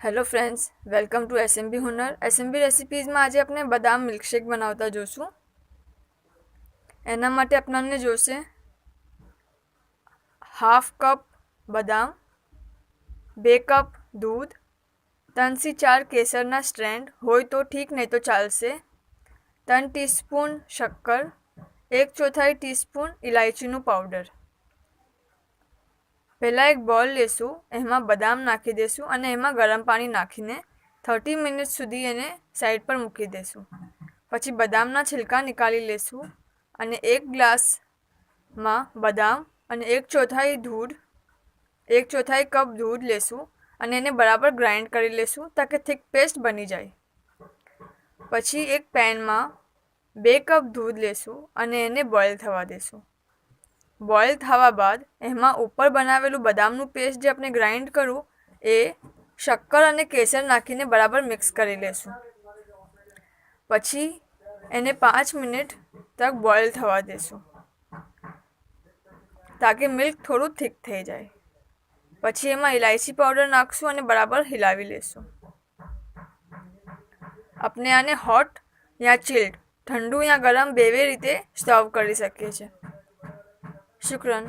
Hello friends, welcome to SMB Hunar. SMB રેસિપીઝમાં આજે આપણે બદામ મિલ્કશેક બનાવતા જોશું. એના માટે આપણને જોશે 1/2 કપ બદામ, 2 કપ દૂધ, 3 થી 4 કેસરના સ્ટ્રેન્ડ હોય તો ઠીક, નહીં તો ચાલશે, 3 ટીસ્પૂન શક્કર, 1/4 ટીસ્પૂન ઇલાયચીનું પાવડર. પહેલાં એક બોલ લેશું, એમાં બદામ નાખી દઈશું અને એમાં ગરમ પાણી નાખીને 30 મિનિટ સુધી એને સાઈડ પર મૂકી દઈશું. પછી બદામના છિલકા નીકાળી લેશું અને એક ગ્લાસમાં બદામ અને 1/4 કપ દૂધ લેશું અને એને બરાબર ગ્રાઇન્ડ કરી લેશું તાકે થીક પેસ્ટ બની જાય. પછી એક પેનમાં 2 કપ દૂધ લેશું અને એને બોઇલ થવા દેશું. બોઇલ થવા બાદ એમાં ઉપર બનાવેલું બદામનું પેસ્ટ જે આપણે ગ્રાઇન્ડ કરું એ શક્કર અને કેસર નાખીને બરાબર મિક્સ કરી લેશું. પછી એને 5 મિનિટ તક બોઇલ થવા દેશું તાકે મિલ્ક થોડું થીક થઈ જાય. પછી એમાં ઇલાયચી પાવડર નાખશું અને બરાબર હિલાવી લેશું. આપણે આને હોટ યા ચિલ્ડ, ઠંડુ યા ગરમ બેવે રીતે સર્વ કરી શકીએ છીએ. શુક્રન.